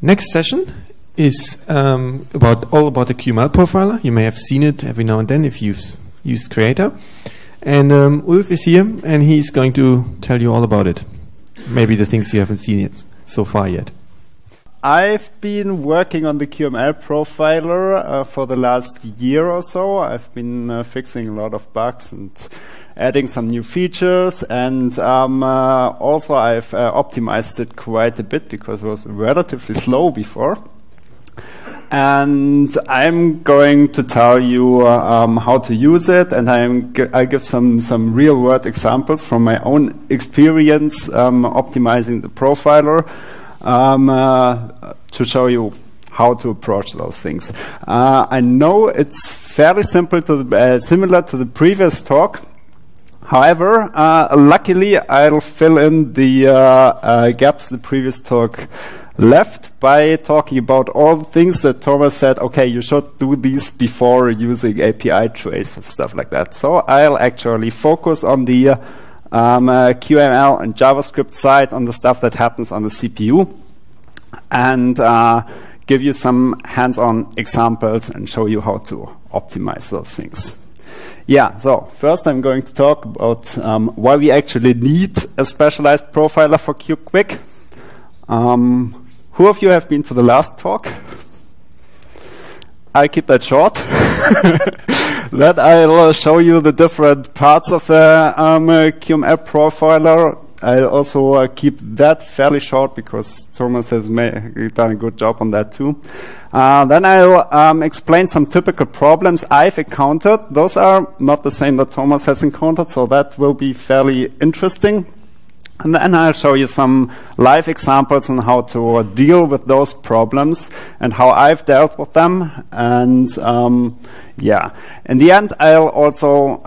Next session is all about the QML profiler. You may have seen it every now and then if you've used Creator. And Ulf is here, and he's going to tell you all about it. Maybe the things you haven't seen it so far yet. I've been working on the QML profiler for the last year or so. I've been fixing a lot of bugs and adding some new features, and also I've optimized it quite a bit because it was relatively slow before. And I'm going to tell you how to use it, and I give some real-world examples from my own experience optimizing the profiler to show you how to approach those things. I know it's fairly simple similar to the previous talk. However, luckily I'll fill in the gaps the previous talk left by talking about all the things that Thomas said, okay, you should do these before using API trace and stuff like that. So I'll actually focus on the QML and JavaScript side, on the stuff that happens on the CPU, and give you some hands-on examples and show you how to optimize those things. Yeah, so first I'm going to talk about why we actually need a specialized profiler for QQuick. Who of you have been to the last talk? I'll keep that short. Then I'll show you the different parts of the QML profiler. I'll also keep that fairly short because Thomas has done a good job on that too. Then I'll explain some typical problems I've encountered. Those are not the same that Thomas has encountered, so that will be fairly interesting. And then I'll show you some live examples on how to deal with those problems and how I've dealt with them. And yeah, in the end, I'll also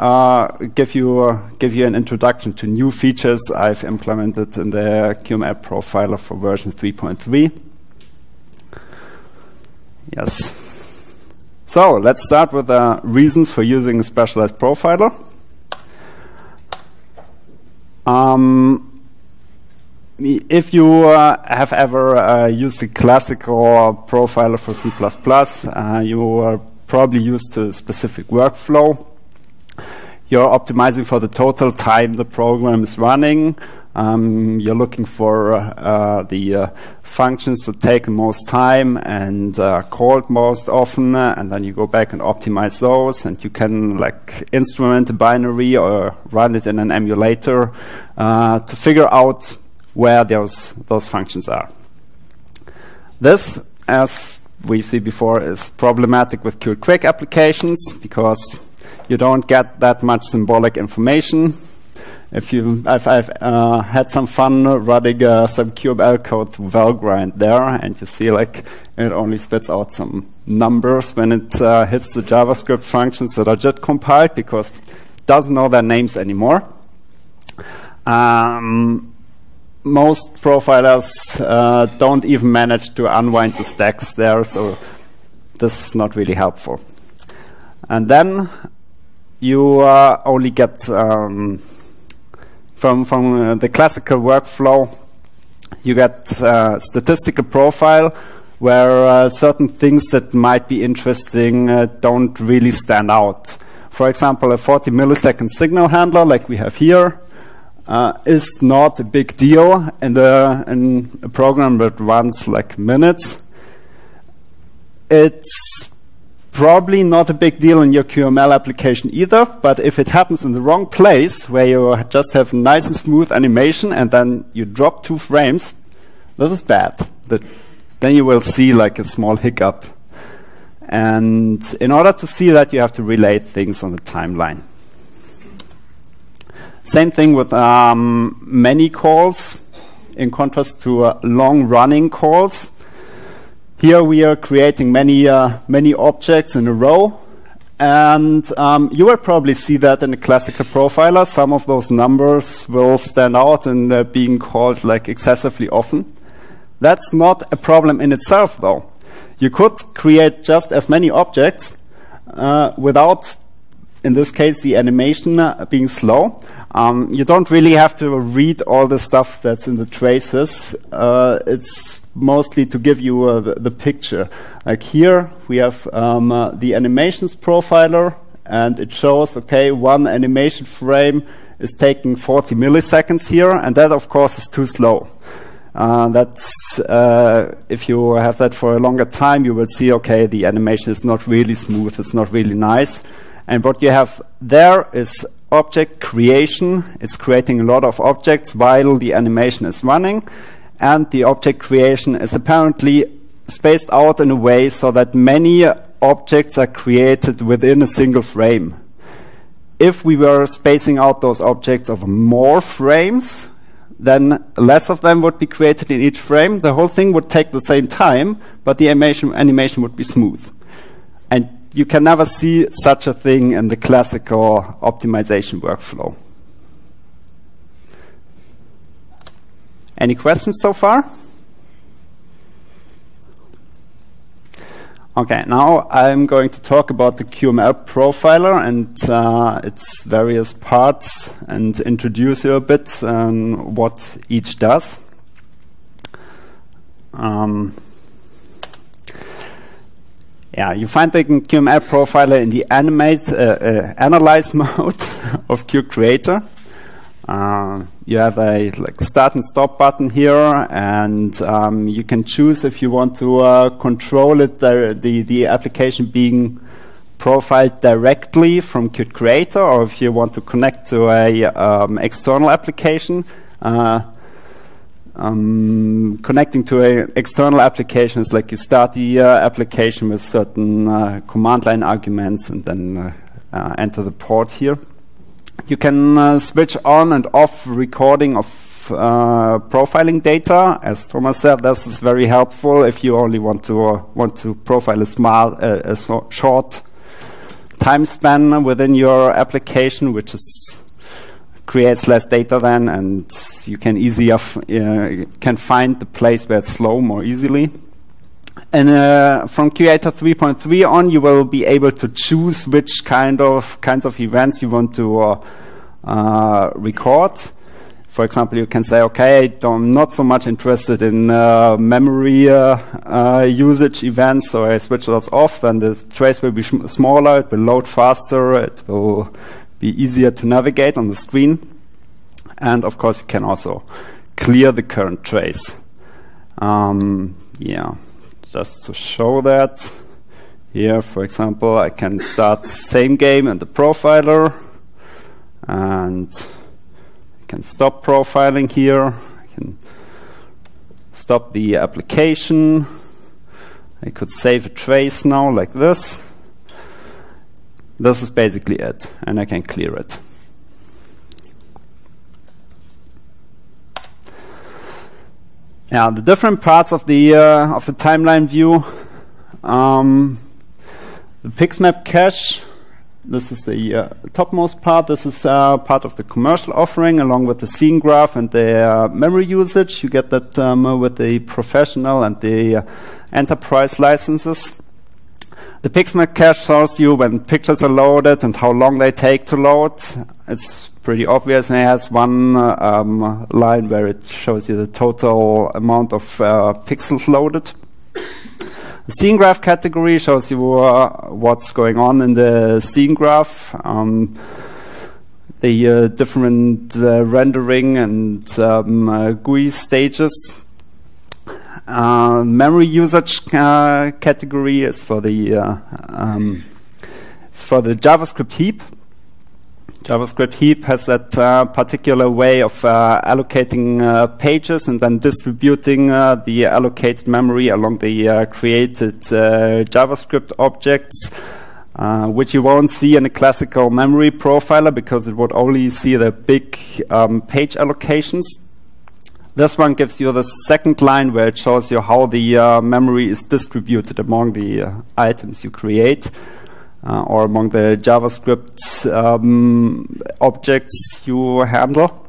give you an introduction to new features I've implemented in the QML profiler for version 3.3. Yes. So let's start with the reasons for using a specialized profiler. If you have ever used the classical profiler for C++, you are probably used to a specific workflow. You're optimizing for the total time the program is running. You're looking for the functions to take the most time and called most often, and then you go back and optimize those, and you can like instrument a binary or run it in an emulator to figure out where those functions are. This, as we've seen before, is problematic with QQuick applications because you don't get that much symbolic information. I've had some fun running some QML code through Valgrind there, and you see like it only spits out some numbers when it hits the JavaScript functions that are just compiled because it doesn't know their names anymore. Most profilers don't even manage to unwind the stacks there, so this is not really helpful. And then you only get from the classical workflow, you get statistical profile where certain things that might be interesting don't really stand out. For example, a 40 millisecond signal handler like we have here is not a big deal in a program that runs like minutes. It's probably not a big deal in your QML application either, but if it happens in the wrong place where you just have nice and smooth animation and then you drop 2 frames, this is bad. Then you will see like a small hiccup. And in order to see that, you have to relate things on the timeline. Same thing with many calls, in contrast to long-running calls. Here we are creating many objects in a row, and you will probably see that in the classical profiler. Some of those numbers will stand out and they're being called like excessively often. That's not a problem in itself, though. You could create just as many objects without, in this case, the animation being slow. You don't really have to read all the stuff that's in the traces. It's mostly to give you the picture. Like here we have the animations profiler, and it shows, okay, one animation frame is taking 40 milliseconds here, and that of course is too slow. That's if you have that for a longer time, you will see, okay, the animation is not really smooth, it's not really nice. And what you have there is object creation. It's creating a lot of objects while the animation is running, and the object creation is apparently spaced out in a way so that many objects are created within a single frame. If we were spacing out those objects over more frames, then less of them would be created in each frame. The whole thing would take the same time, but the animation would be smooth. And you can never see such a thing in the classical optimization workflow. Any questions so far? Okay, now I'm going to talk about the QML profiler and its various parts, and introduce you a bit on what each does. Yeah, you find the QML profiler in the analyze mode of QCreator. You have a start and stop button here, and you can choose if you want to control it, the application being profiled directly from QtCreator, or if you want to connect to a external application. Connecting to an external application is like you start the application with certain command line arguments and then enter the port here. You can switch on and off recording of profiling data. As Thomas said, this is very helpful if you only want to profile a short time span within your application, which creates less data then, and you can can find the place where it's slow more easily. And from QtDD 3.3 on, you will be able to choose which kinds of events you want to record. For example, you can say, okay, I'm not so much interested in memory usage events, so I switch those off. Then the trace will be smaller, it will load faster, it will be easier to navigate on the screen. And of course, you can also clear the current trace. Yeah. Just to show that, here, for example, I can start SameGame in the profiler, and I can stop profiling here. I can stop the application. I could save a trace now, like this. This is basically it, and I can clear it. Yeah, the different parts of the timeline view. The PixMap cache. This is the topmost part. This is part of the commercial offering, along with the scene graph and the memory usage. You get that with the professional and the enterprise licenses. The PixMap cache shows you when pictures are loaded and how long they take to load. It's pretty obvious, and it has one line where it shows you the total amount of pixels loaded. The scene graph category shows you what's going on in the scene graph, the different rendering and GUI stages. Memory usage category is for the JavaScript heap. JavaScript heap has that particular way of allocating pages and then distributing the allocated memory along the created JavaScript objects, which you won't see in a classical memory profiler because it would only see the big page allocations. This one gives you the second line where it shows you how the memory is distributed among the items you create. Or among the JavaScript objects you handle.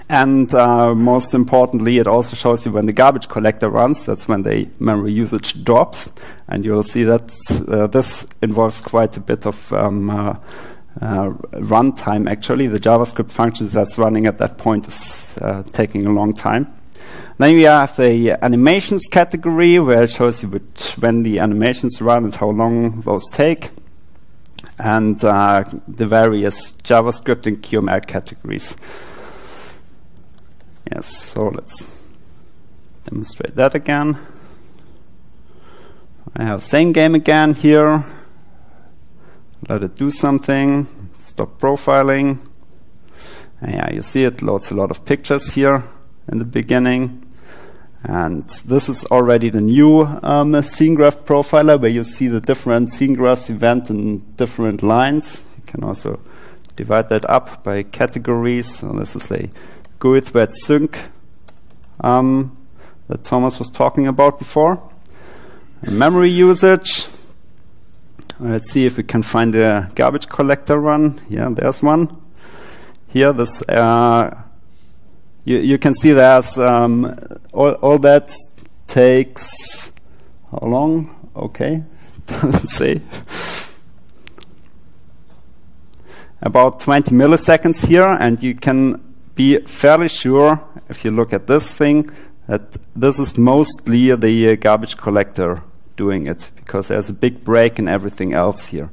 And most importantly, it also shows you when the garbage collector runs. That's when the memory usage drops. And you'll see that this involves quite a bit of runtime, actually. The JavaScript functions that's running at that point is taking a long time. Then we have the animations category, where it shows you when the animations run and how long those take, and the various JavaScript and QML categories. Yes, so let's demonstrate that again. I have SameGame again here. Let it do something. Stop profiling. And yeah, you see it loads a lot of pictures here in the beginning. And this is already the new scene graph profiler, where you see the different scene graphs event in different lines. You can also divide that up by categories. So this is a GUID wet sync that Thomas was talking about before. And memory usage. Let's see if we can find a garbage collector one. Yeah, there's one. Here, this you can see there's all that takes how long? Okay, doesn't say. About 20 milliseconds here, and you can be fairly sure if you look at this thing that this is mostly the garbage collector doing it, because there's a big break in everything else here.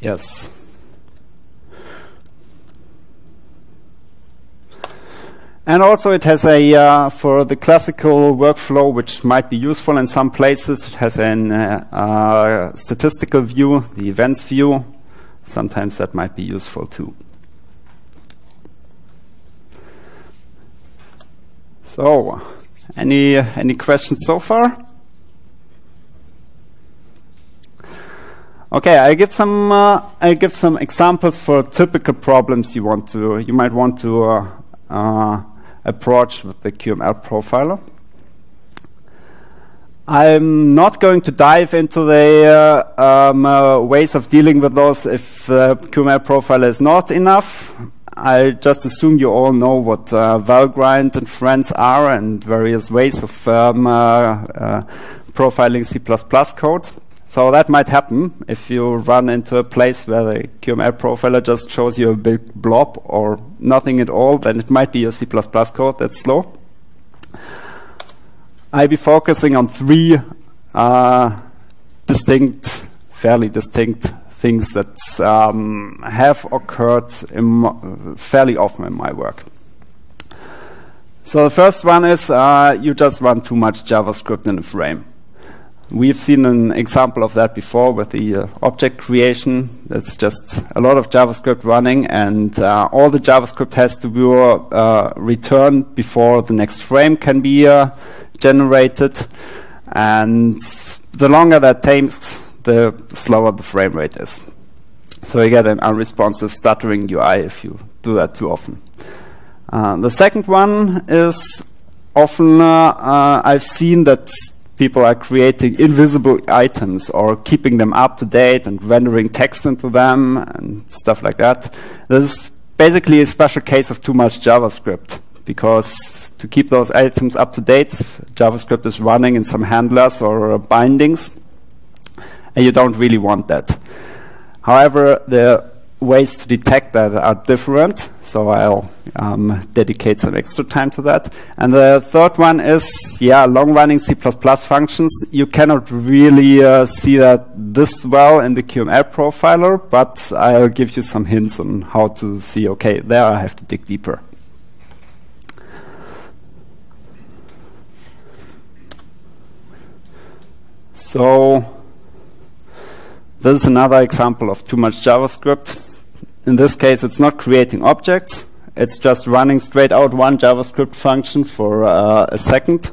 Yes. And also it has a, for the classical workflow, which might be useful in some places, it has a statistical view, the events view. Sometimes that might be useful too. So, any questions so far? Okay, I give some examples for typical problems you might want to approach with the QML profiler. I'm not going to dive into the ways of dealing with those if the QML profiler is not enough. I just assume you all know what valgrind and friends are, and various ways of profiling C++ code. So that might happen if you run into a place where the QML profiler just shows you a big blob or nothing at all. Then it might be your C++ code that's slow. I'll be focusing on three fairly distinct things that have occurred fairly often in my work. So the first one is you just run too much JavaScript in a frame. We've seen an example of that before with the object creation. That's just a lot of JavaScript running, and all the JavaScript has to be returned before the next frame can be generated. And the longer that takes, the slower the frame rate is. So you get an unresponsive, stuttering UI if you do that too often. The second one is often I've seen that people are creating invisible items or keeping them up to date and rendering text into them and stuff like that. This is basically a special case of too much JavaScript, because to keep those items up to date, JavaScript is running in some handlers or bindings, and you don't really want that. However, the ways to detect that are different, so I'll dedicate some extra time to that. And the third one is, long-running C++ functions. You cannot really see that this well in the QML profiler, but I'll give you some hints on how to see, okay, there I have to dig deeper. So this is another example of too much JavaScript. In this case, it's not creating objects. It's just running straight out one JavaScript function for a second.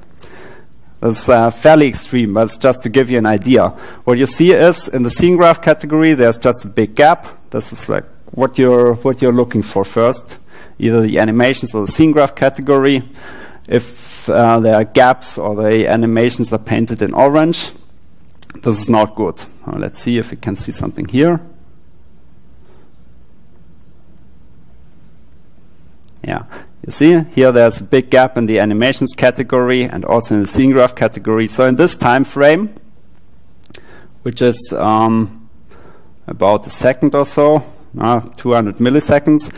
That's fairly extreme, but it's just to give you an idea. What you see is, in the scene graph category, there's just a big gap. This is like what you're looking for first, either the animations or the scene graph category. If there are gaps or the animations are painted in orange, this is not good. Let's see if we can see something here. Yeah, you see here there's a big gap in the animations category and also in the scene graph category. So in this time frame, which is about a second or so, 200 milliseconds,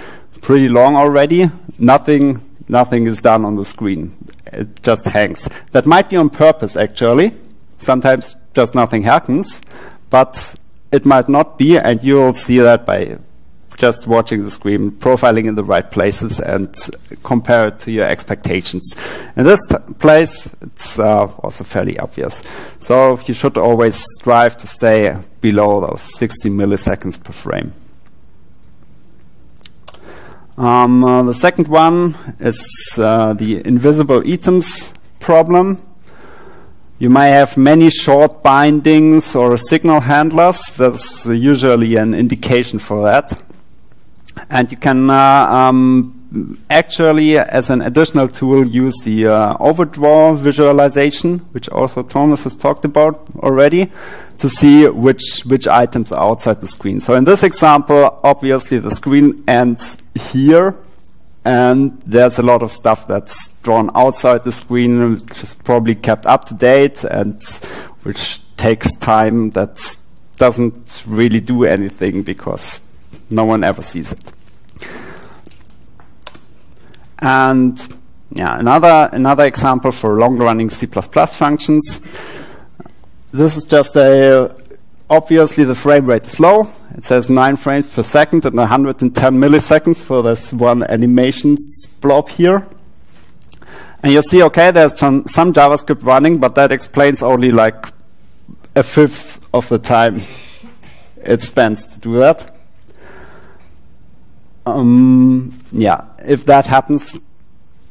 pretty long already. Nothing is done on the screen. It just hangs. That might be on purpose, actually. Sometimes just nothing happens, but it might not be, and you'll see that by just watching the screen, profiling in the right places, and compare it to your expectations. In this place, it's also fairly obvious. So you should always strive to stay below those 60 milliseconds per frame. The second one is the invisible items problem. You may have many short bindings or signal handlers. That's usually an indication for that. And you can actually, as an additional tool, use the overdraw visualization, which also Thomas has talked about already, to see which items are outside the screen. So in this example, obviously the screen ends here, and there's a lot of stuff that's drawn outside the screen, which is probably kept up to date, and which takes time, that doesn't really do anything because no one ever sees it. And yeah, another example for long-running C++ functions. This is just obviously the frame rate is low. It says 9 frames per second and 110 milliseconds for this one animation blob here. And you see, okay, there's some JavaScript running, but that explains only like a fifth of the time it spends to do that. Yeah, if that happens,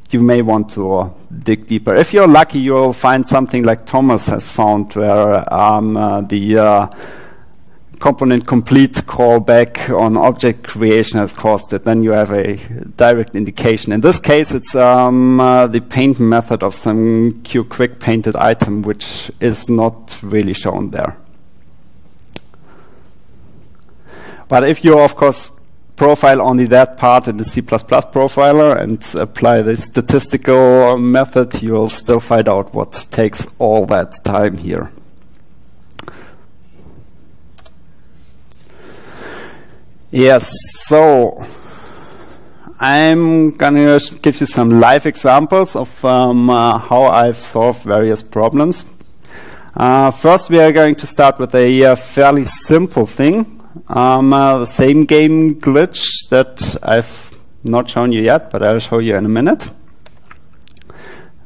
you may want to dig deeper. If you're lucky, you'll find something like Thomas has found, where the component complete callback on object creation has caused it. Then you have a direct indication. In this case, it's the paint method of some QQuick painted item, which is not really shown there. But if you, of course, profile only that part in the C++ profiler and apply the statistical method, you'll still find out what takes all that time here. Yes, so I'm gonna give you some live examples of how I've solved various problems. First, we are going to start with a fairly simple thing. The SameGame glitch that I've not shown you yet, but I'll show you in a minute.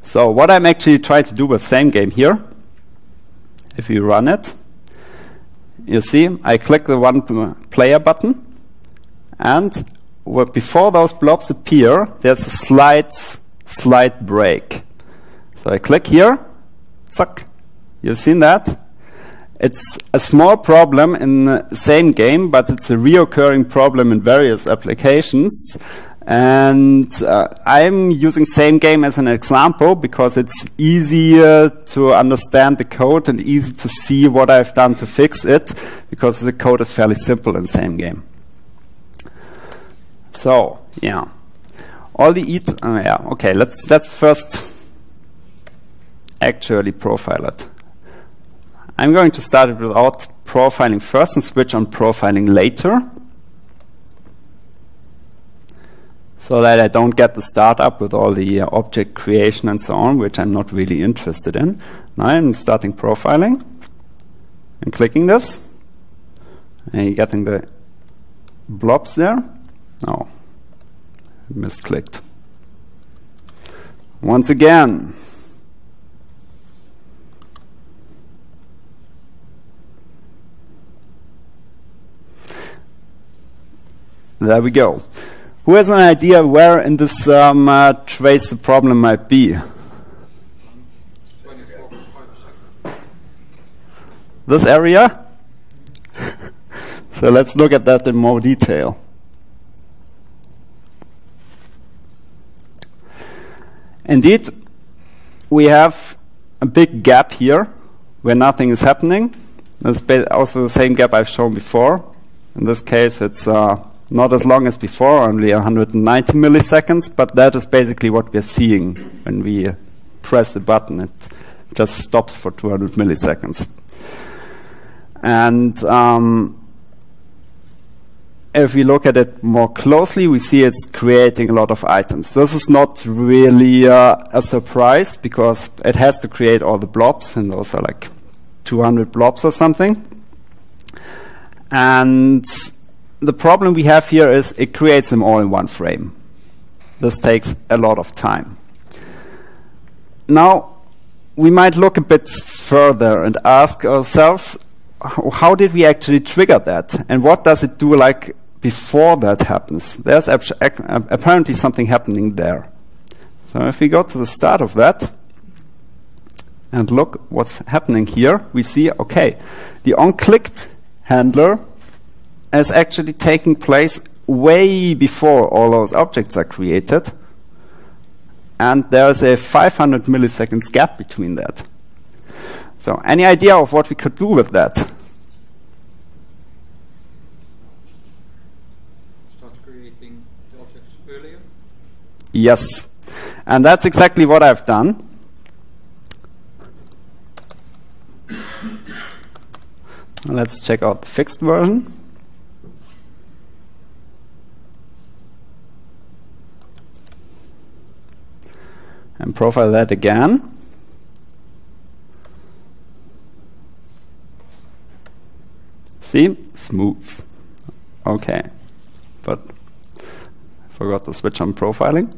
So what I'm actually trying to do with SameGame here, if you run it, you see I click the one player button, and before those blobs appear, there's a slight break. So I click here, suck. You've seen that? It's a small problem in the SameGame, but it's a reoccurring problem in various applications. And I'm using SameGame as an example because it's easier to understand the code and easy to see what I've done to fix it, because the code is fairly simple in SameGame. So, yeah. Okay, let's first actually profile it. I'm going to start it without profiling first and switch on profiling later, so that I don't get the startup with all the object creation and so on, which I'm not really interested in. Now I'm starting profiling and clicking this, and you're getting the blobs there. No, misclicked. Once again. There we go. Who has an idea where in this trace the problem might be? This area? So let's look at that in more detail. Indeed, we have a big gap here where nothing is happening. That's also the same gap I've shown before. In this case, it's not as long as before, only 190 milliseconds, but that is basically what we're seeing when we press the button. It just stops for 200 milliseconds. And if we look at it more closely, we see it's creating a lot of items. This is not really a surprise, because it has to create all the blobs, and those are like 200 blobs or something. And the problem we have here is it creates them all in one frame. This takes a lot of time. Now, we might look a bit further and ask ourselves, how did we actually trigger that? And what does it do like before that happens? There's apparently something happening there. So if we go to the start of that and look what's happening here, we see, okay, the onClicked handler is actually taking place way before all those objects are created. And there's a 500 milliseconds gap between that. So any idea of what we could do with that? Start creating the objects earlier? Yes. And that's exactly what I've done. Let's check out the fixed version. And profile that again. See? Smooth. Okay. But I forgot to switch on profiling.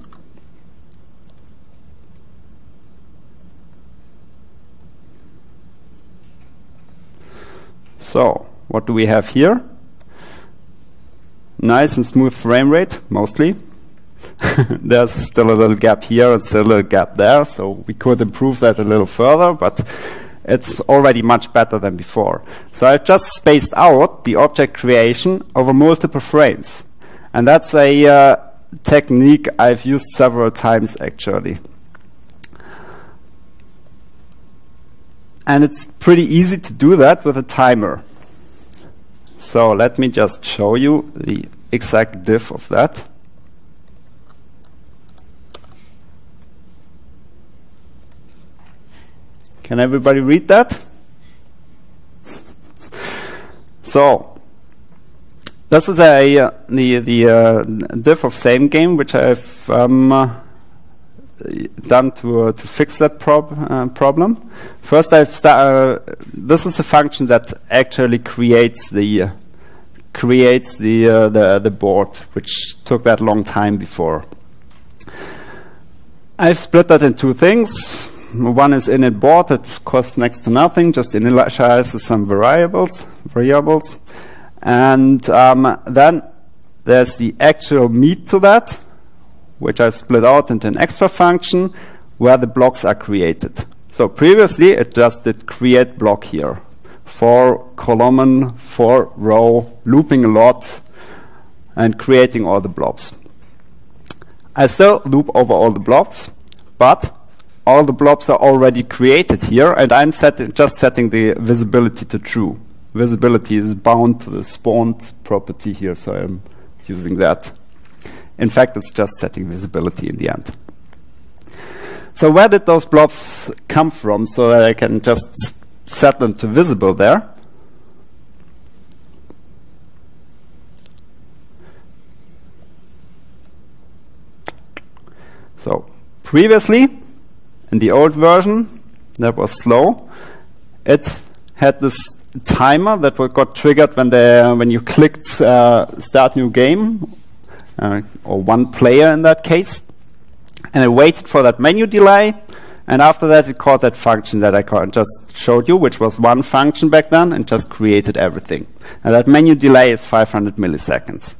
So, what do we have here? Nice and smooth frame rate, mostly. There's still a little gap here and still a little gap there, so we could improve that a little further, but it's already much better than before. So I've just spaced out the object creation over multiple frames. And that's a technique I've used several times, actually. And it's pretty easy to do that with a timer. So let me just show you the exact diff of that. Can everybody read that? So this is the diff of SameGame, which I've done to fix that problem. First, this is the function that actually creates the board, which took that long time before. I've split that in two things. One is init board that costs next to nothing, just initializes some variables, and then there's the actual meat to that, which I've split out into an extra function where the blocks are created. So previously it just did create block here, for column, for row, looping a lot and creating all the blobs. I still loop over all the blobs, but all the blobs are already created here, and I'm just setting the visibility to true. Visibility is bound to the spawned property here, so I'm using that. In fact, it's just setting visibility in the end. So where did those blobs come from so that I can just set them to visible there? So previously, in the old version, that was slow. It had this timer that got triggered when you clicked start new game, or one player in that case, and it waited for that menu delay, and after that it called that function that I just showed you, which was one function back then, and just created everything. And that menu delay is 500 milliseconds.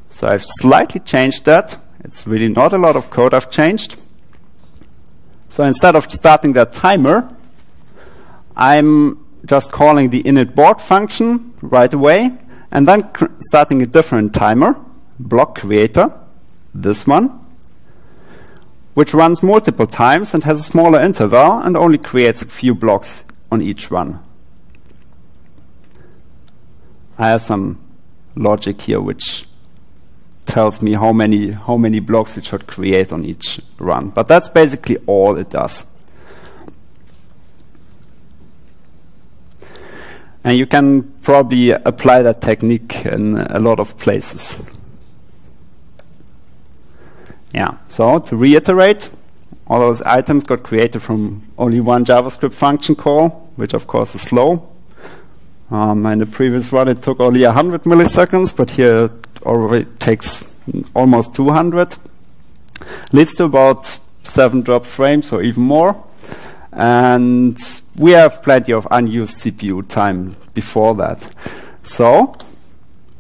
So I've slightly changed that. It's really not a lot of code I've changed. So instead of starting that timer, I'm just calling the init board function right away, and then starting a different timer, block creator, this one, which runs multiple times and has a smaller interval and only creates a few blocks on each one. I have some logic here which tells me how many blocks it should create on each run. But that's basically all it does. And you can probably apply that technique in a lot of places. Yeah, so to reiterate, all those items got created from only one JavaScript function call, which of course is slow. In the previous one it took only 100 milliseconds, but here it already takes almost 200. Leads to about 7 dropped frames or even more. And we have plenty of unused CPU time before that. So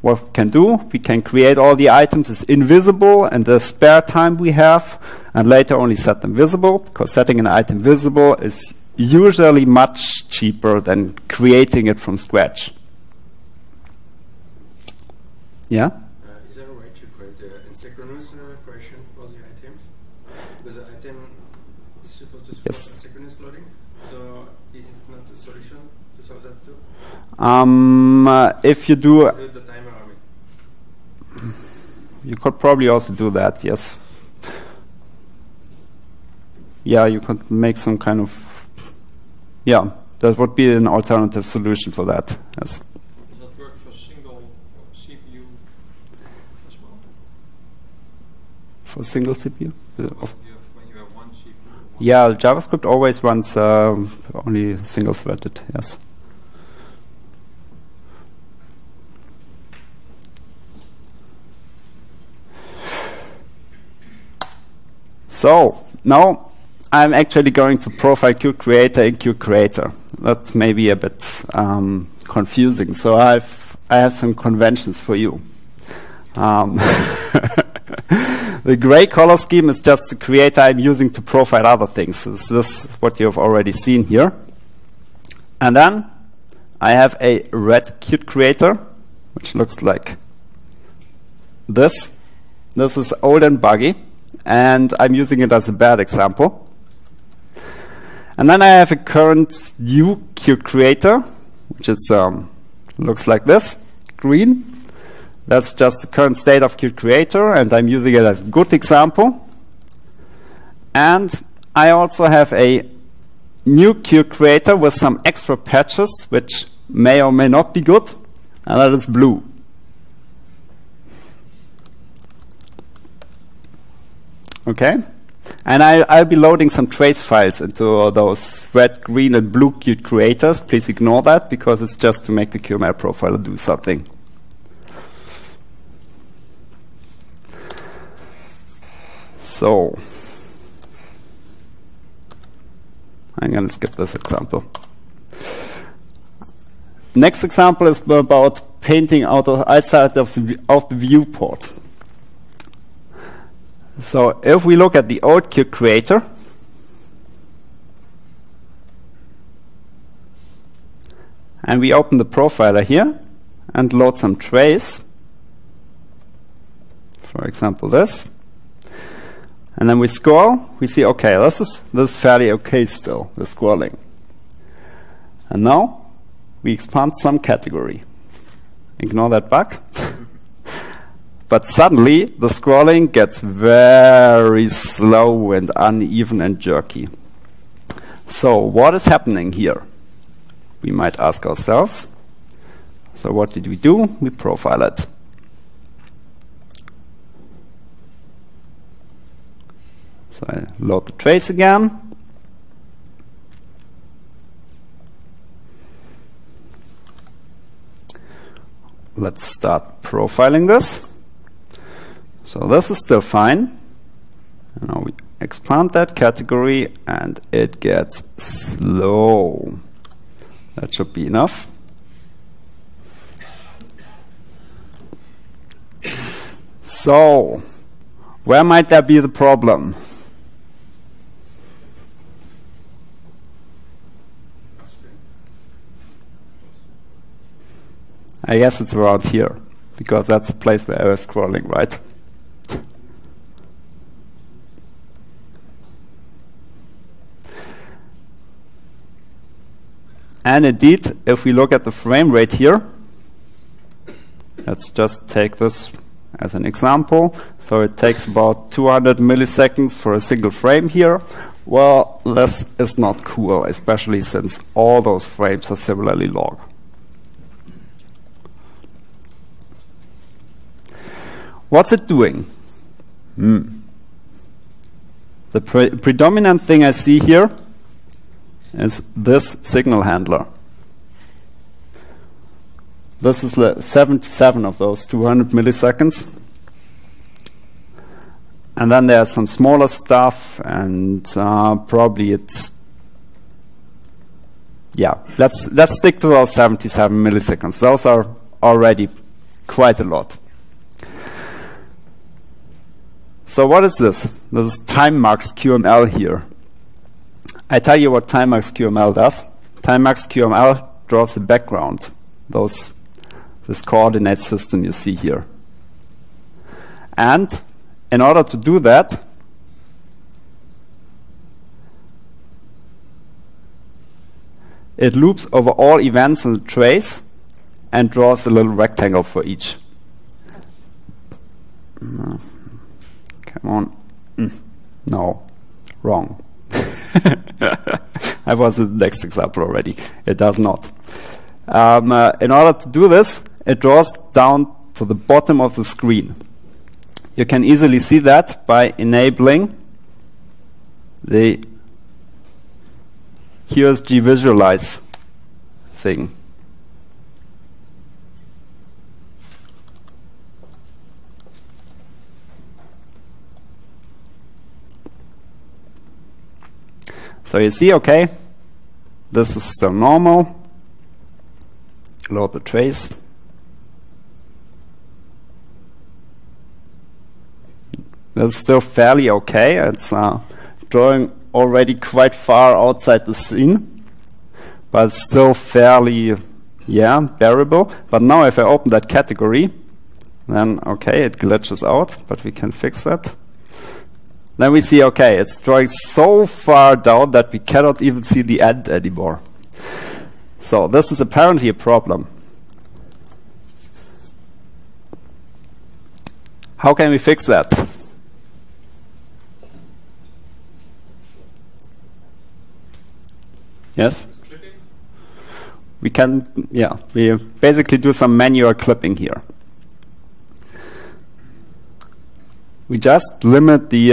what we can do, we can create all the items as invisible and the spare time we have, and later only set them visible, because setting an item visible is usually much cheaper than creating it from scratch. Yeah? Is there a way to create an asynchronous creation for the items? Because the item is supposed to support asynchronous loading, so is it not a solution to solve that too? If you do... The timer, I mean. You could probably also do that, yes. Yeah, you could make some kind of... Yeah, that would be an alternative solution for that, yes. Does that work for single CPU as well? For single CPU? When you have one CPU? Yeah, JavaScript always runs only single-threaded, yes. So, now I'm actually going to profile QCreator in QCreator. That may be a bit confusing, so I have some conventions for you. The gray color scheme is just the creator I'm using to profile other things. This is what you've already seen here. And then I have a red QCreator, which looks like this. This is old and buggy, and I'm using it as a bad example. And then I have a current new QCreator, which is looks like this, green. That's just the current state of QCreator, and I'm using it as a good example. And I also have a new QCreator with some extra patches, which may or may not be good, and that is blue. Okay? And I'll be loading some trace files into those red, green, and blue QCreators. Please ignore that, because it's just to make the QML profiler do something. So, I'm going to skip this example. Next example is about painting outside of the viewport. So if we look at the old QCreator, and we open the profiler here and load some trace, for example this, and then we scroll, we see, okay, this is fairly okay still, the scrolling. And now we expand some category. Ignore that bug. But suddenly, the scrolling gets very slow and uneven and jerky. So what is happening here? We might ask ourselves. So what did we do? We profile it. So I load the trace again. Let's start profiling this. So this is still fine. And now we expand that category and it gets slow. That should be enough. So, where might there be the problem? I guess it's around here, because that's the place where I was scrolling, right? And indeed, if we look at the frame rate here, let's just take this as an example. So it takes about 200 milliseconds for a single frame here. Well, this is not cool, especially since all those frames are similarly long. What's it doing? The predominant thing I see here is this signal handler. This is 77 of those 200 milliseconds. And then there's some smaller stuff, and probably it's, yeah, let's stick to those 77 milliseconds. Those are already quite a lot. So what is this? This is TimeMax QML here. I tell you what TimeMax QML does. TimeMax QML draws the background, this coordinate system you see here. And in order to do that, it loops over all events in the trace and draws a little rectangle for each. Come on. No, wrong. I was in the next example already. It does not. In order to do this, it draws down to the bottom of the screen. You can easily see that by enabling the QSG visualize thing. So you see, okay, this is still normal. Load the trace. That's still fairly okay. It's drawing already quite far outside the scene, but still fairly, yeah, bearable. But now if I open that category, then okay, it glitches out, but we can fix that. Then we see, okay, it's drawing so far down that we cannot even see the end anymore. So this is apparently a problem. How can we fix that? Yes? We can, yeah, we basically do some manual clipping here. We just limit the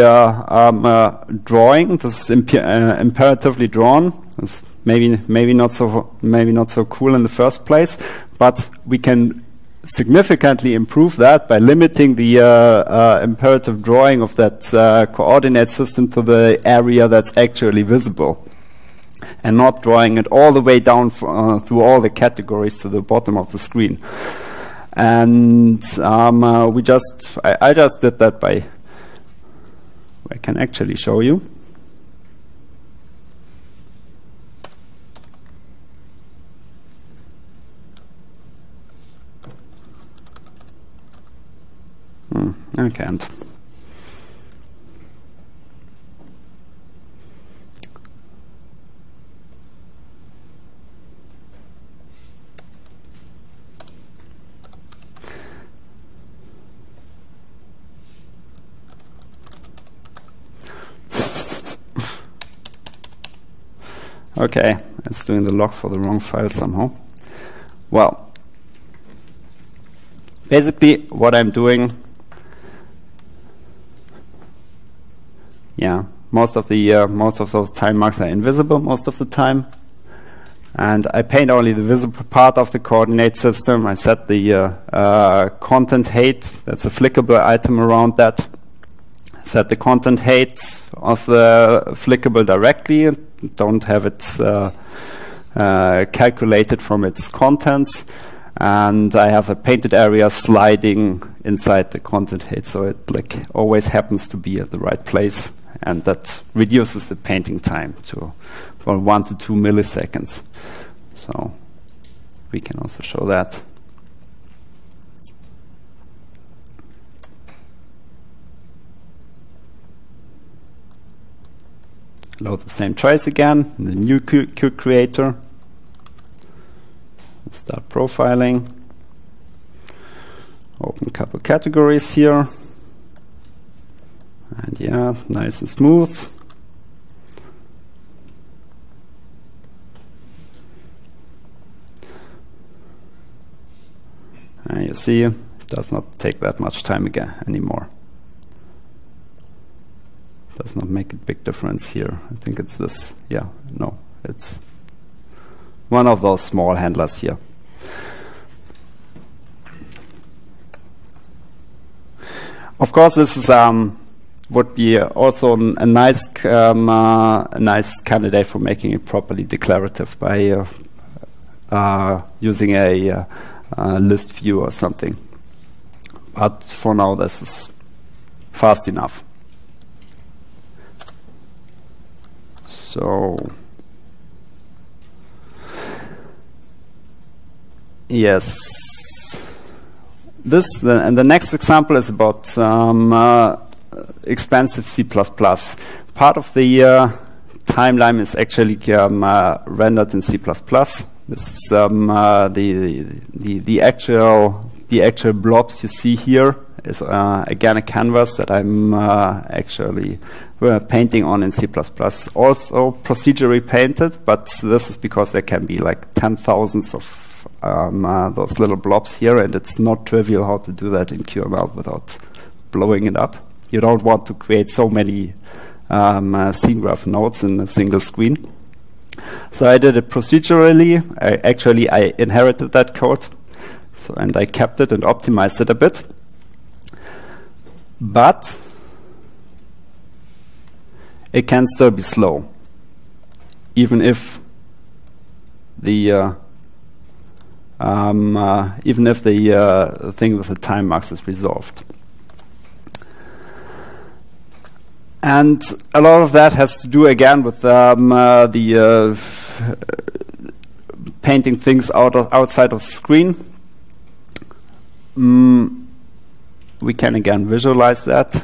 drawing. This is imperatively drawn. It's maybe not so cool in the first place, but we can significantly improve that by limiting the imperative drawing of that coordinate system to the area that's actually visible, and not drawing it all the way down through all the categories to the bottom of the screen. And I just did that by, I can actually show you. I can't. Okay, it's doing the log for the wrong file somehow. Well, basically what I'm doing, yeah, most of those time marks are invisible most of the time, and I paint only the visible part of the coordinate system. I set the content height, that's a flickable item around that. Set the content height of the flickable directly, don't have it calculated from its contents, and I have a painted area sliding inside the content height, so it like always happens to be at the right place, and that reduces the painting time to from 1 to 2 milliseconds. So we can also show that. Load the same trace again in the new Qt creator. Start profiling. Open a couple categories here. And yeah, nice and smooth. And you see, Does not take that much time again anymore. Does not make a big difference here. I think it's this. Yeah, no, it's one of those small handlers here. Of course, this is would be also a nice candidate for making it properly declarative by using a list view or something. But for now, this is fast enough. So, yes. And the next example is about expensive C++. Part of the timeline is actually rendered in C++. This is the actual blobs you see here is again a canvas that I'm actually painting on in C++. Also procedurally painted, but this is because there can be like 10,000s of those little blobs here, and it's not trivial how to do that in QML without blowing it up. You don't want to create so many scene graph nodes in a single screen. So I did it procedurally. I inherited that code, and I kept it and optimized it a bit. But it can still be slow, even if the thing with the time marks is resolved. And a lot of that has to do again with the painting things outside of the screen. We can again visualize that.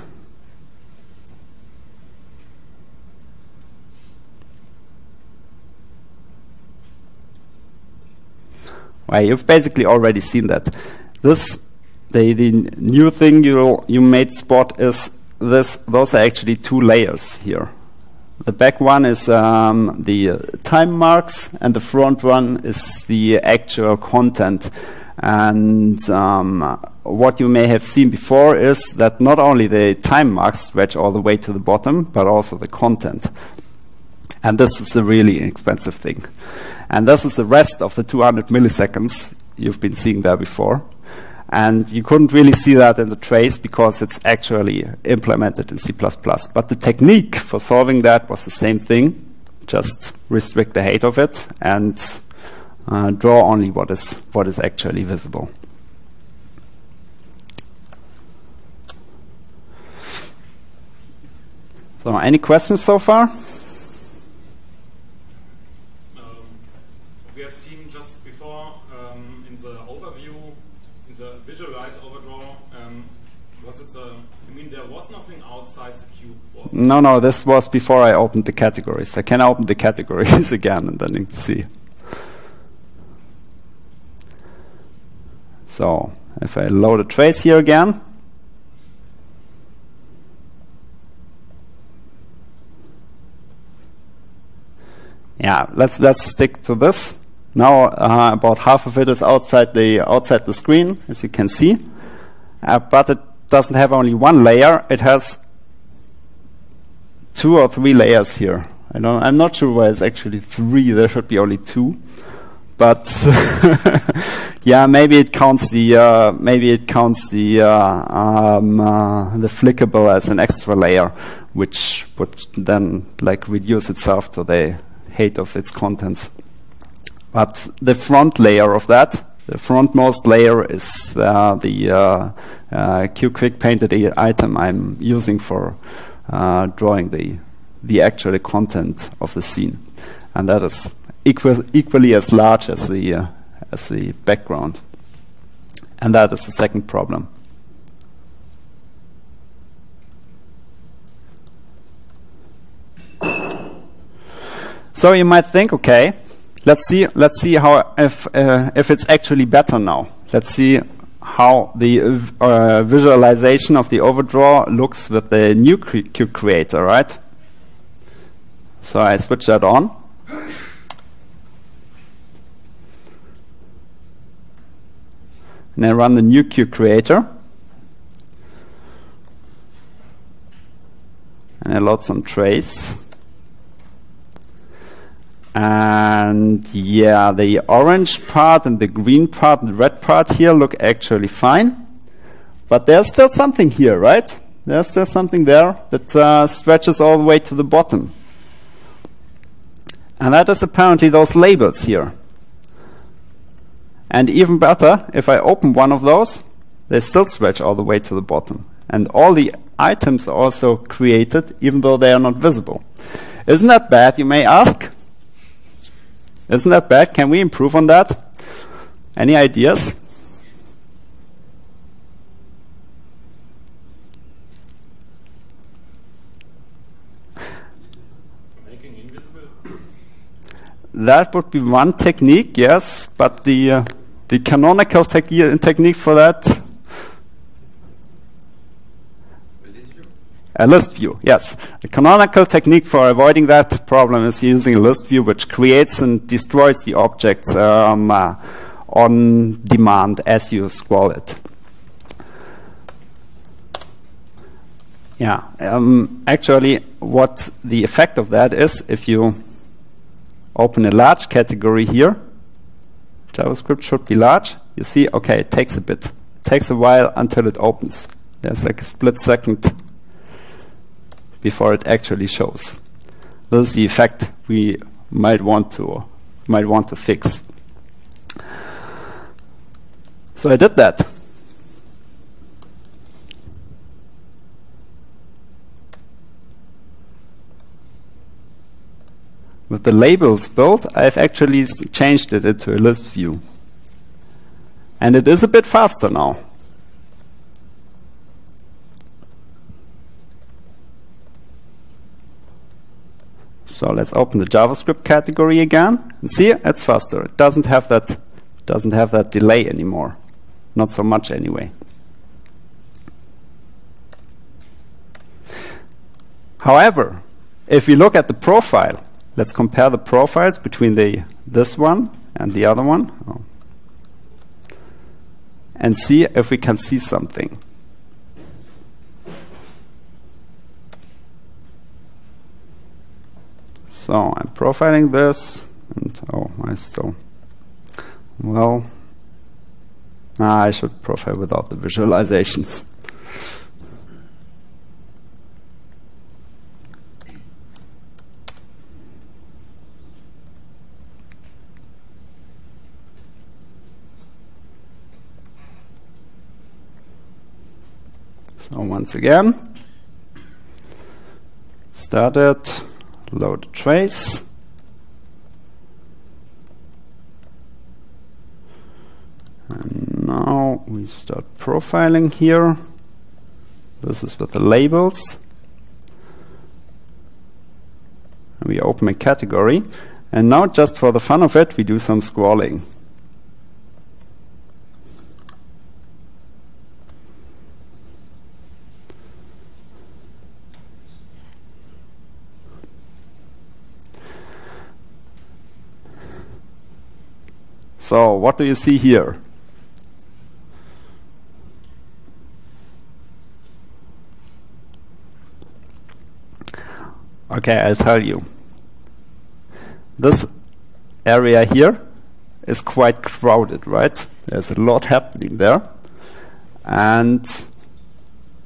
Well, you've basically already seen that. The new thing you made spot is this. Those are actually two layers here. The back one is the time marks, and the front one is the actual content. And what you may have seen before is that not only the time marks stretch all the way to the bottom, but also the content. And this is the really expensive thing. And this is the rest of the 200 milliseconds you've been seeing there before. And you couldn't really see that in the trace because it's actually implemented in C++. But the technique for solving that was the same thing. Just restrict the height of it and draw only what is actually visible. So, any questions so far? We have seen just before in the overview, in the visualize overdraw, was it I mean, there was nothing outside the cube, was it? No, this was before I opened the categories. I can open the categories again and then you can see. So, if I load a trace here again, yeah, let's stick to this. Now about half of it is outside the screen, as you can see, but it doesn't have only one layer. It has 2 or 3 layers here. I'm not sure why it's actually 3. There should be only 2. But yeah, maybe it counts the flickable as an extra layer, which would then like reduce itself to the height of its contents. But the front layer of that, the frontmost layer, is the QQuick painted item I'm using for drawing the actual content of the scene, and that is equally as large as the background. And that is the second problem. So you might think, okay, let's see how if it's actually better now. Let's see how the visualization of the overdraw looks with the new cube creator, right? So I switch that on. and I run the new QCreator, and I load some trays. And yeah, the orange part and the green part and the red part here look actually fine. But there's still something here, right? There's still something there that stretches all the way to the bottom. And that is apparently those labels here. And even better, if I open one of those, they still stretch all the way to the bottom. And all the items are also created, even though they are not visible. Isn't that bad, you may ask? Isn't that bad? Can we improve on that? Any ideas? Making invisible? That would be one technique, yes, but the canonical technique for that, a list view, yes. The canonical technique for avoiding that problem is using a list view, which creates and destroys the objects on demand as you scroll it. Yeah, actually, what the effect of that is, if you open a large category here, JavaScript should be large, you see, okay, it takes a bit. It takes a while until it opens. There's like a split second before it actually shows. This is the effect we might want to fix. So I did that. With the labels built, I've actually changed it into a list view. And it is a bit faster now. So let's open the JavaScript category again. And see, it's faster. It doesn't have that delay anymore. Not so much anyway. However, if we look at the profile, let's compare the profiles between this one and the other one. And see if we can see something. So I'm profiling this, and I should profile without the visualization. So once again, start it. Load the trace. And now we start profiling here. This is with the labels. And we open a category. And now, just for the fun of it, we do some scrolling. So what do you see here? Okay, I'll tell you. This area here is quite crowded, right? There's a lot happening there. And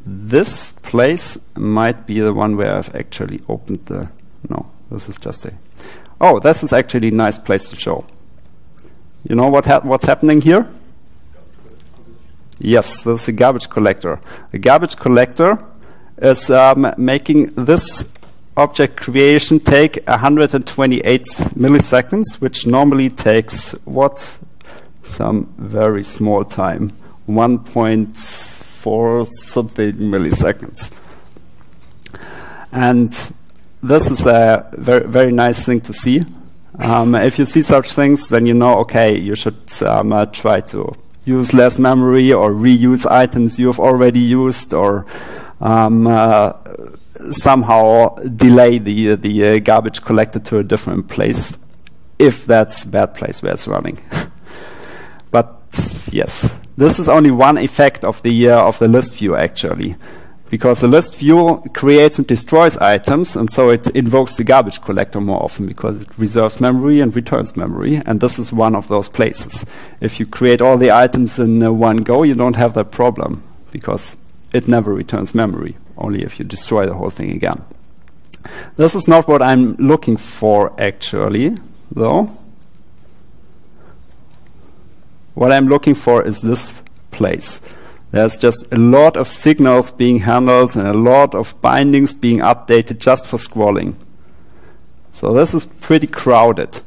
this place might be the one where I've actually opened the... No, this is just a... Oh, this is actually a nice place to show. You know what's happening here? Yes, this is a garbage collector. The garbage collector is making this object creation take 128 milliseconds, which normally takes what? Some very small time, 1.4 something milliseconds. And this is a very, very nice thing to see. If you see such things, then you know, okay, you should try to use less memory or reuse items you have already used, or somehow delay the garbage collector to a different place, if that's a bad place where it's running. But yes, this is only one effect of the list view actually, because the list view creates and destroys items, and so it invokes the garbage collector more often because it reserves memory and returns memory, and this is one of those places. If you create all the items in one go, you don't have that problem because it never returns memory, only if you destroy the whole thing again. This is not what I'm looking for actually, though. What I'm looking for is this place. There's just a lot of signals being handled and a lot of bindings being updated just for scrolling. So this is pretty crowded.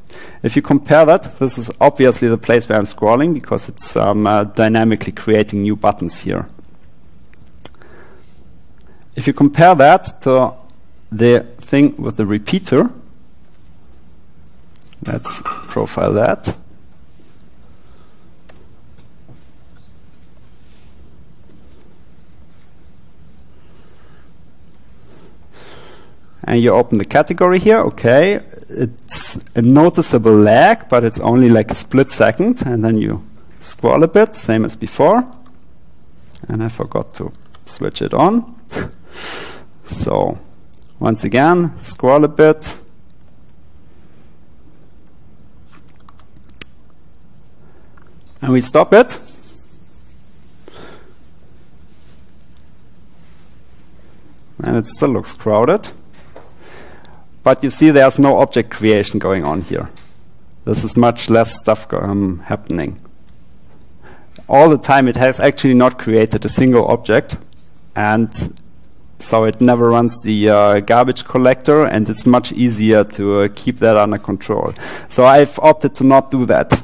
If you compare that, this is obviously the place where I'm scrolling because it's dynamically creating new buttons here. If you compare that to the thing with the repeater, let's profile that. And you open the category here, okay, it's a noticeable lag, but it's only like a split second, and then you scroll a bit, same as before. And I forgot to switch it on. So, once again, scroll a bit. And we stop it. And it still looks crowded. But you see there's no object creation going on here. This is much less stuff happening. All the time it has actually not created a single object, and so it never runs the garbage collector, and it's much easier to keep that under control. So I've opted to not do that,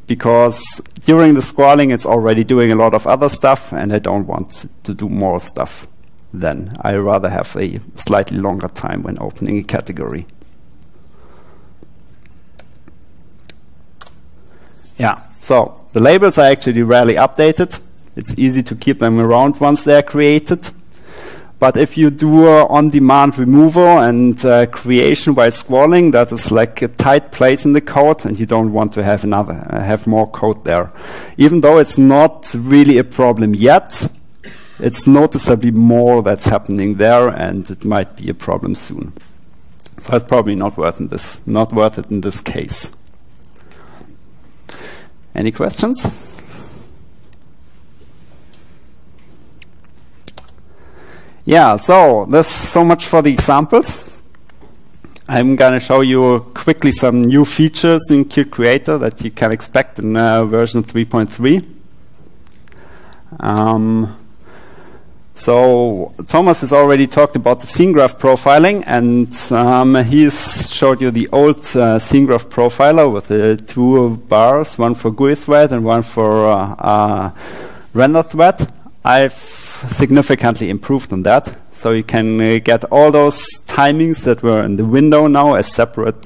because during the scrolling it's already doing a lot of other stuff, and I don't want to do more stuff. Then I rather have a slightly longer time when opening a category. Yeah, so the labels are actually rarely updated. It's easy to keep them around once they're created. But if you do on-demand removal and creation while scrolling, that is like a tight place in the code, and you don't want to have have more code there. Even though it's not really a problem yet, it's noticeably more that's happening there, and it might be a problem soon. So it's probably not worth it in this case. Any questions? Yeah, so that's so much for the examples. I'm going to show you quickly some new features in Qt Creator that you can expect in version 3.3. So Thomas has already talked about the scene graph profiling, and he's showed you the old scene graph profiler with the two bars, one for GUI thread and one for render thread. I've significantly improved on that, so you can get all those timings that were in the window now as separate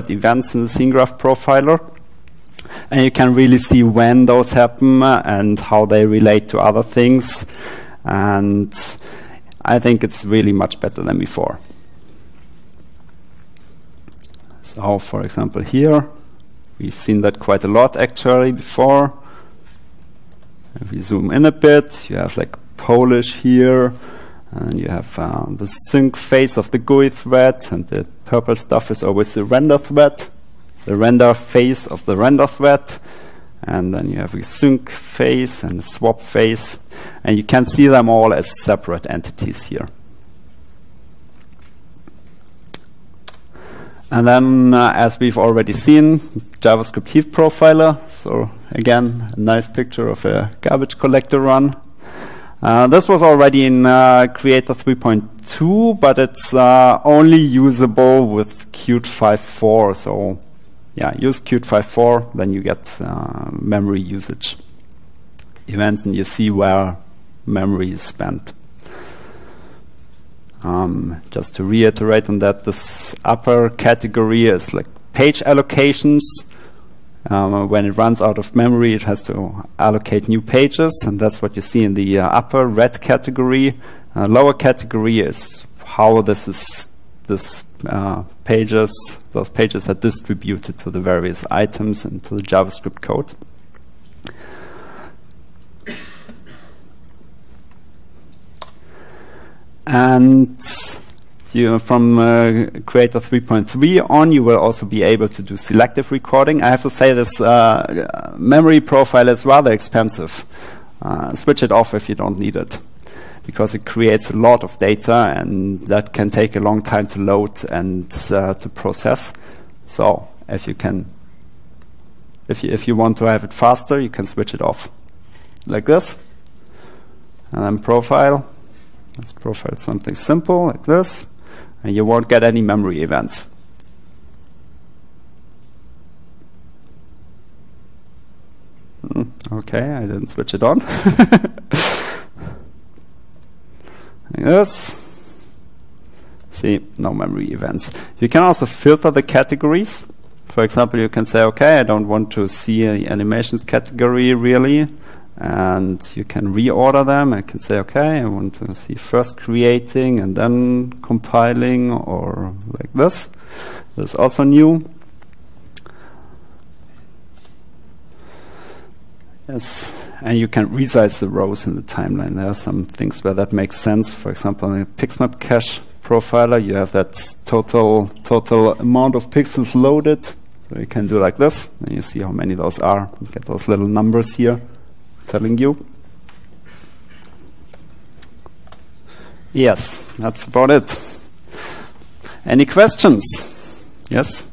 events in the scene graph profiler. And you can really see when those happen and how they relate to other things. And I think it's really much better than before. So, for example, here, we've seen that quite a lot actually before. If we zoom in a bit, you have like Polish here, and you have the sync phase of the GUI thread, and the purple stuff is always the render thread. The render phase of the render thread, and then you have a sync phase and a swap phase, and you can see them all as separate entities here. And then, as we've already seen, JavaScript Heap Profiler. So again, a nice picture of a garbage collector run. This was already in Creator 3.2, but it's only usable with Qt 5.4. So yeah, use Qt 5.4, then you get memory usage events, and you see where memory is spent. Just to reiterate on that, this upper category is like page allocations. When it runs out of memory, it has to allocate new pages, and that's what you see in the upper red category. Lower category is how those pages are distributed to the various items and to the JavaScript code. And from Creator 3.3 on, you will also be able to do selective recording. I have to say this memory profile is rather expensive. Switch it off if you don't need it, because it creates a lot of data, and that can take a long time to load and to process. So if you want to have it faster, you can switch it off like this. And then profile. Let's profile something simple like this, and you won't get any memory events. Okay, I didn't switch it on. Like this. See, no memory events. You can also filter the categories. For example, you can say, okay, I don't want to see the animations category really. And you can reorder them. I can say, okay, I want to see first creating and then compiling, or like this. This is also new. Yes, and you can resize the rows in the timeline. There are some things where that makes sense. For example, in the Pixmap cache profiler, you have that total amount of pixels loaded. So you can do like this, and you see how many those are. You get those little numbers here telling you. Yes, that's about it. Any questions? Yes?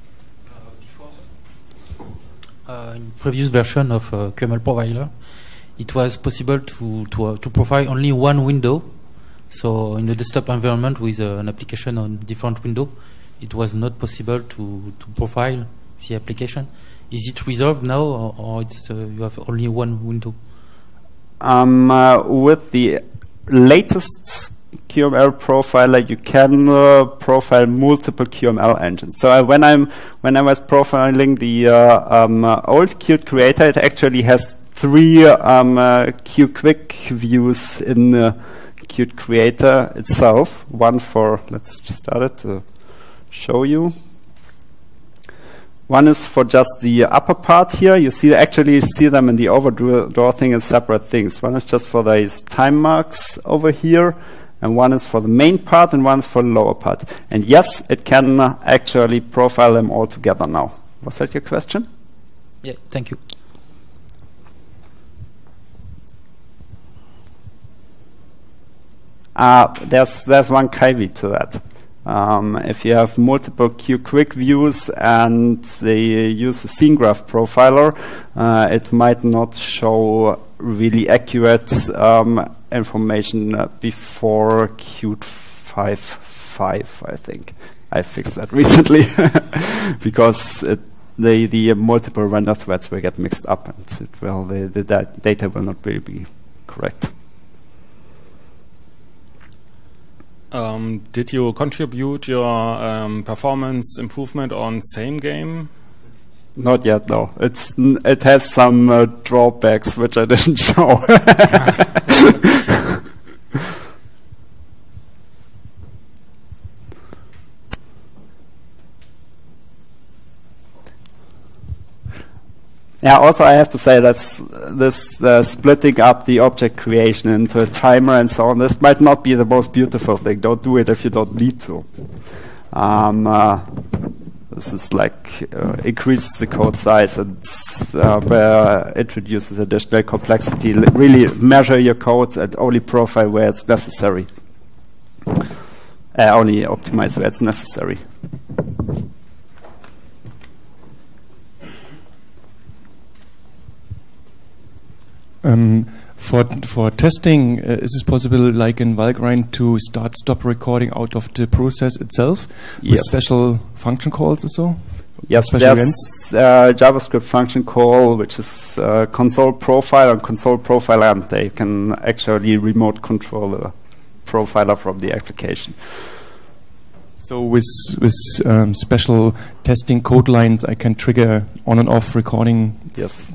In previous version of QML Profiler, it was possible to profile only one window. So in the desktop environment with an application on different window, it was not possible to profile the application. Is it resolved now, or it's you have only one window? With the latest QML profiler, you can profile multiple QML engines. So when I was profiling the old Qt Creator, it actually has 3 QQuick views in the Qt Creator itself. One for, let's start it to show you. One is for just the upper part here. You actually see them in the overdraw thing as separate things. One is just for these time marks over here, and one is for the main part, and one is for the lower part. And yes, it can actually profile them all together now. Was that your question? Yeah, thank you. There's one caveat to that. If you have multiple QQuick views and they use a scene graph profiler, it might not show really accurate information before Qt 5.5, I think. I fixed that recently because the multiple render threads will get mixed up, and the data will not really be correct. Did you contribute your performance improvement on SameGame? Not yet, no. It has some drawbacks which I didn't show. Yeah, also I have to say that this splitting up the object creation into a timer and so on, this might not be the most beautiful thing. Don't do it if you don't need to. This is like increases the code size and introduces additional complexity. Really measure your code and only profile where it's necessary. Only optimize where it's necessary. For testing, is it possible, like in Valgrind, to stop recording out of the process itself with special function calls or so? Yes, there's JavaScript function call, which is console profile and console profiler, and they can actually remote control the profiler from the application. So with special testing code lines, I can trigger on and off recording? Yes.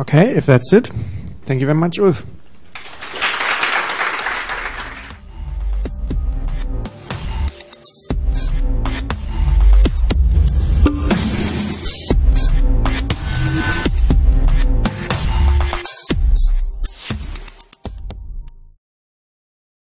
Okay, if that's it, thank you very much, Ulf.